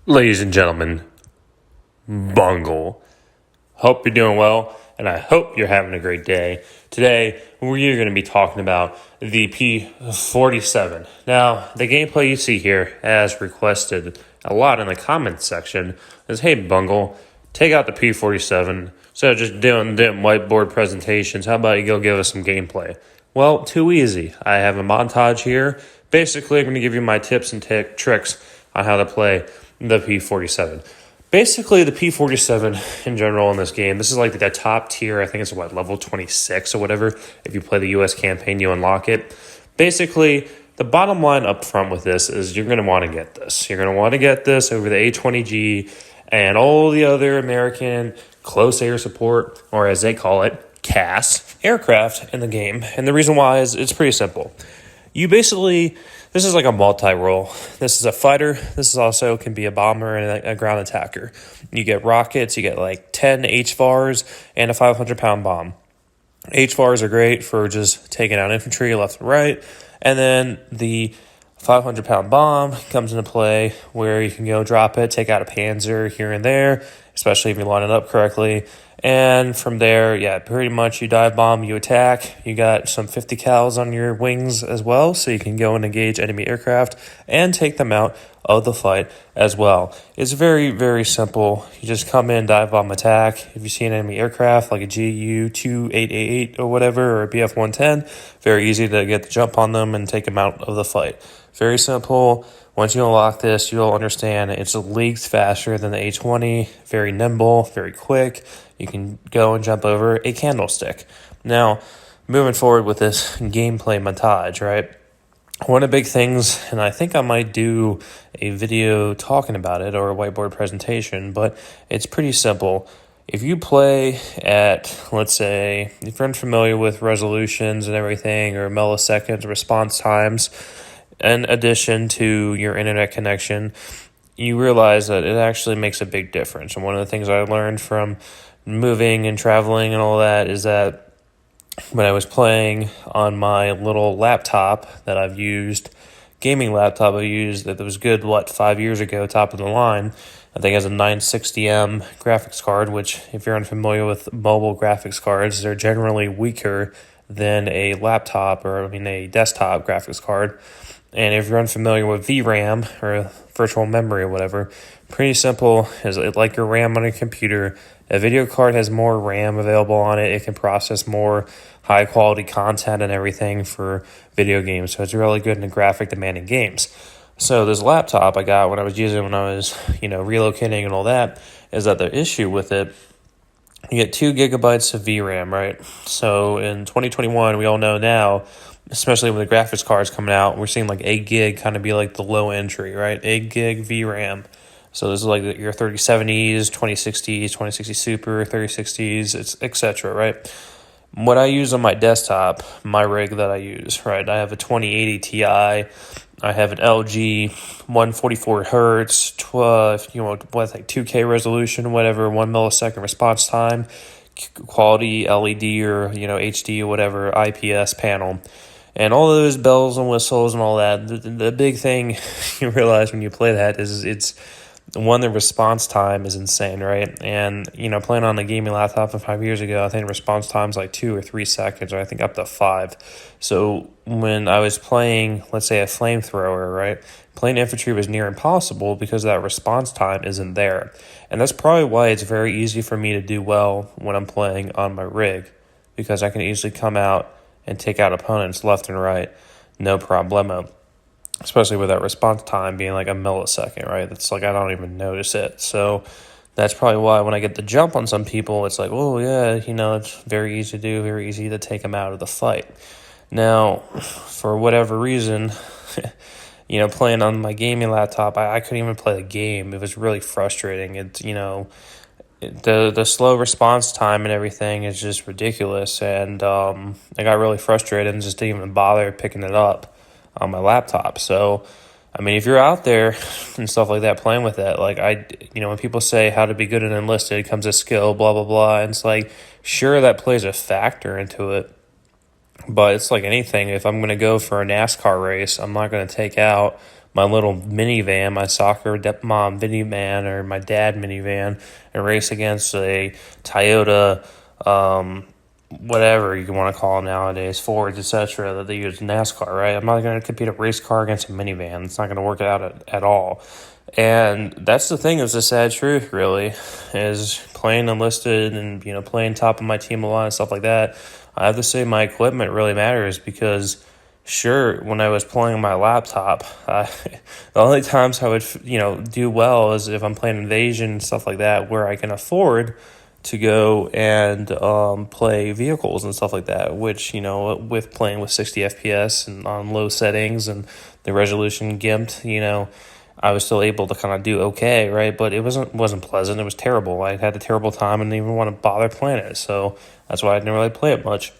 Ladies and gentlemen, Bungle. Hope you're doing well, and I hope you're having a great day. Today, we're going to be talking about the P47. Now, the gameplay you see here, as requested a lot in the comments section, is, hey, Bungle, take out the P47. Instead of just doing whiteboard presentations, how about you go give us some gameplay? Well, too easy. I have a montage here. Basically, I'm going to give you my tips and tricks on how to play the P47. Basically, the P47 in general in this game, this is like the top tier. I think it's level 26 or whatever. If you play the U.S. campaign, you unlock it. Basically, the bottom line up front with this is you're going to want to get this. You're going to want to get this over the A-20G and all the other American close air support, or as they call it, CAS, aircraft in the game. And the reason why is it's pretty simple. This is like a multi-role. This is a fighter. This is also can be a bomber and a ground attacker. You get rockets. You get like 10 H-VARs and a 500-pound bomb. H-VARs are great for just taking out infantry left and right. And then the 500-pound bomb comes into play where you can go drop it, take out a Panzer here and there, especially if you line it up correctly. And from there, pretty much you dive bomb, you attack. You got some 50 cals on your wings as well, so you can go and engage enemy aircraft and take them out of the fight as well. It's very, very simple. You just come in, dive bomb, attack. If you see an enemy aircraft like a GU-2888 or whatever, or a BF-110, very easy to get the jump on them and take them out of the fight. Very simple. Once you unlock this, you'll understand it's leagues faster than the A-20, very nimble, very quick. You can go and jump over a candlestick. Now, moving forward with this gameplay montage, right? One of the big things, and I think I might do a video talking about it or a whiteboard presentation, but it's pretty simple. If you play at, let's say, if you're unfamiliar with resolutions and everything, or milliseconds response times, in addition to your internet connection, you realize that it actually makes a big difference. And one of the things I learned from moving and traveling and all that is that when I was playing on my little laptop that I've used, gaming laptop I used that was good, 5 years ago, top of the line, I think it has a 960M graphics card, which if you're unfamiliar with mobile graphics cards, they're generally weaker than a a desktop graphics card. And if you're unfamiliar with VRAM or virtual memory or whatever, pretty simple. Is like your RAM on a computer. A video card has more RAM available on it. It can process more high quality content and everything for video games. So it's really good in graphic demanding games. So this laptop I got when I was relocating and all that, is that the issue with it, you get 2 gigabytes of VRAM, right? So in 2021, we all know now, especially with the graphics cards coming out, we're seeing like 8 gig kind of be like the low entry, right? 8 gig VRAM. So this is like your 3070s, 2060s, 2060 Super, 3060s, etc., right? What I use on my desktop, my rig that I use, right? I have a 2080 Ti. I have an LG 144 hertz, 2K resolution, whatever, 1 millisecond response time, quality LED or HD or whatever, IPS panel. And all those bells and whistles and all that, the big thing you realize when you play that is the response time is insane, right? And, playing on a gaming laptop from 5 years ago, I think response time's like 2 or 3 seconds, or I think up to 5. So when I was playing, let's say a flamethrower, right? Playing infantry was near impossible because that response time isn't there. And that's probably why it's very easy for me to do well when I'm playing on my rig, because I can easily come out and take out opponents left and right, no problemo. Especially with that response time being like a millisecond, right? That's like I don't even notice it. So that's probably why when I get the jump on some people, it's like, oh yeah, it's very easy to do, very easy to take them out of the fight. Now, for whatever reason, playing on my gaming laptop, I couldn't even play the game. It was really frustrating. The slow response time and everything is just ridiculous, and I got really frustrated and just didn't even bother picking it up on my laptop. So, if you're out there and stuff like that, playing with that, when people say how to be good at Enlisted comes a skill, blah, blah, blah, and it's like, sure, that plays a factor into it, but it's like anything. If I'm going to go for a NASCAR race, I'm not going to take out my little minivan, my soccer mom minivan or my dad minivan, and race against a Toyota, whatever you want to call them nowadays, Fords, etc., that they use in NASCAR, right? I'm not going to compete a race car against a minivan. It's not going to work out at all. And that's the thing, is the sad truth, really, is playing enlisted and, playing top of my team a lot and stuff like that. I have to say my equipment really matters because, sure, when I was playing my laptop, the only times I would, do well is if I'm playing Invasion and stuff like that, where I can afford to go and play vehicles and stuff like that, which, with playing with 60 FPS and on low settings and the resolution gimped, I was still able to kind of do okay, right? But it wasn't pleasant. It was terrible. I had a terrible time and didn't even want to bother playing it. So that's why I didn't really play it much.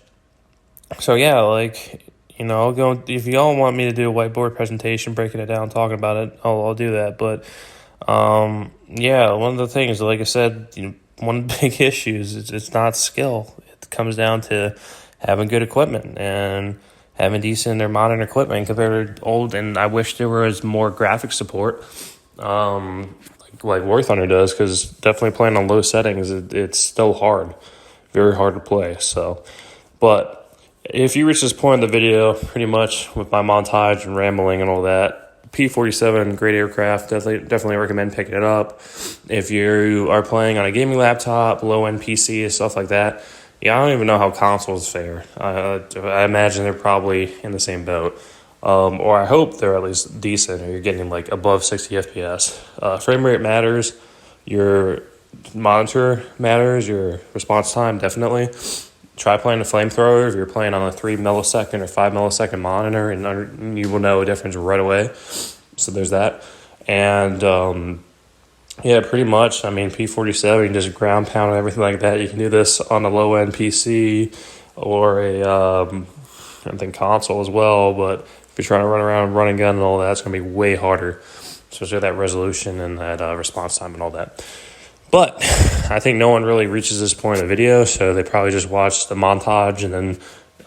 So yeah, I'll go, if y'all want me to do a whiteboard presentation, breaking it down, talking about it, I'll do that. But yeah, one of the things, like I said, one of the big issues is it's not skill. It comes down to having good equipment and having decent or modern equipment compared to old. And I wish there was more graphic support, like War Thunder does, because definitely playing on low settings, it's still hard, very hard to play. So, but if you reach this point in the video, pretty much with my montage and rambling and all that, P-47, great aircraft, definitely recommend picking it up. If you are playing on a gaming laptop, low-end PC and stuff like that, yeah, I don't even know how consoles fare. I imagine they're probably in the same boat. Or I hope they're at least decent, or you're getting like above 60 FPS. Frame rate matters. Your monitor matters. Your response time, definitely. Try playing a flamethrower if you're playing on a 3 millisecond or 5 millisecond monitor, and you will know a difference right away. So there's that. And yeah, pretty much. I mean, P-47, just ground pound and everything like that. You can do this on a low-end PC or I think console as well. But if you're trying to run around and run and gun and all that, it's going to be way harder, especially that resolution and that response time and all that. But I think no one really reaches this point in the video, so they probably just watched the montage and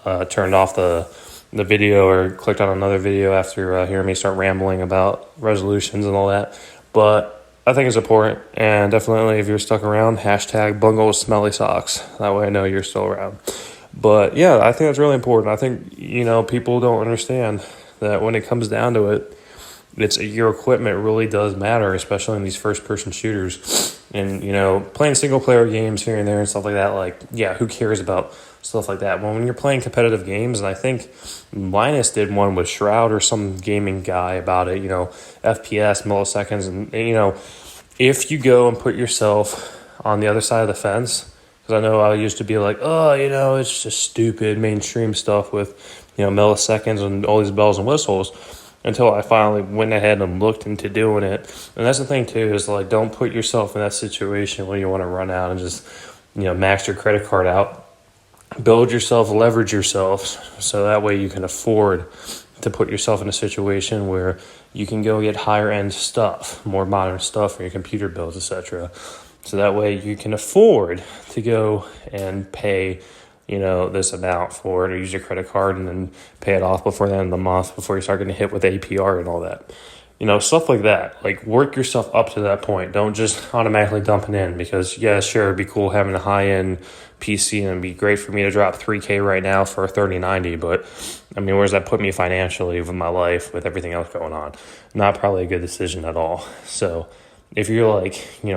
then turned off the video or clicked on another video after hearing me start rambling about resolutions and all that. But I think it's important, and definitely if you're stuck around, hashtag bungle smelly socks. That way I know you're still around. But yeah, I think that's really important. I think, people don't understand that when it comes down to it, your equipment really does matter, especially in these first-person shooters. And, playing single-player games here and there and stuff like that, who cares about stuff like that? Well, when you're playing competitive games, and I think Linus did one with Shroud or some gaming guy about it, FPS, milliseconds, and, if you go and put yourself on the other side of the fence, because I know I used to be like, it's just stupid mainstream stuff with, milliseconds and all these bells and whistles, until I finally went ahead and looked into doing it. And that's the thing, too, is, don't put yourself in that situation when you want to run out and just, max your credit card out. Build yourself, leverage yourself, so that way you can afford to put yourself in a situation where you can go get higher-end stuff, more modern stuff for your computer bills, etc. So that way you can afford to go and pay this amount for it, or use your credit card and then pay it off before the end of the month, before you start getting hit with APR and all that. Stuff like that. Work yourself up to that point. Don't just automatically dump it in, because, yeah, sure, it'd be cool having a high-end PC, and it'd be great for me to drop $3K right now for a 3090, but, I mean, where does that put me financially with my life, with everything else going on? Not probably a good decision at all. So if you're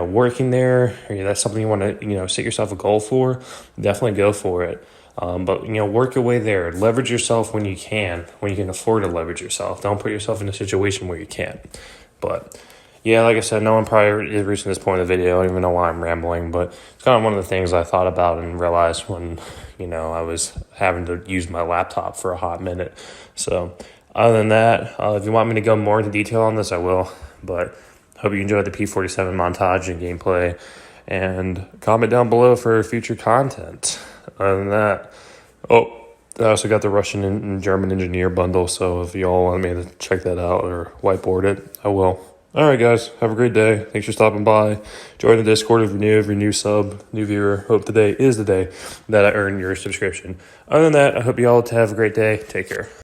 working there, or that's something you want to, set yourself a goal for, definitely go for it. But, work your way there. Leverage yourself when you can afford to leverage yourself. Don't put yourself in a situation where you can't. But, yeah, like I said, no one probably is reaching this point in the video. I don't even know why I'm rambling, but it's kind of one of the things I thought about and realized when, I was having to use my laptop for a hot minute. So, other than that, if you want me to go more into detail on this, I will. But hope you enjoyed the P-47 montage and gameplay. And comment down below for future content. Other than that, I also got the Russian and German engineer bundle, so if y'all want me to check that out or whiteboard it, I will. All right, guys, have a great day. Thanks for stopping by. Join the Discord if you're new, new sub, new viewer. Hope today is the day that I earn your subscription. Other than that, I hope you all have a great day. Take care.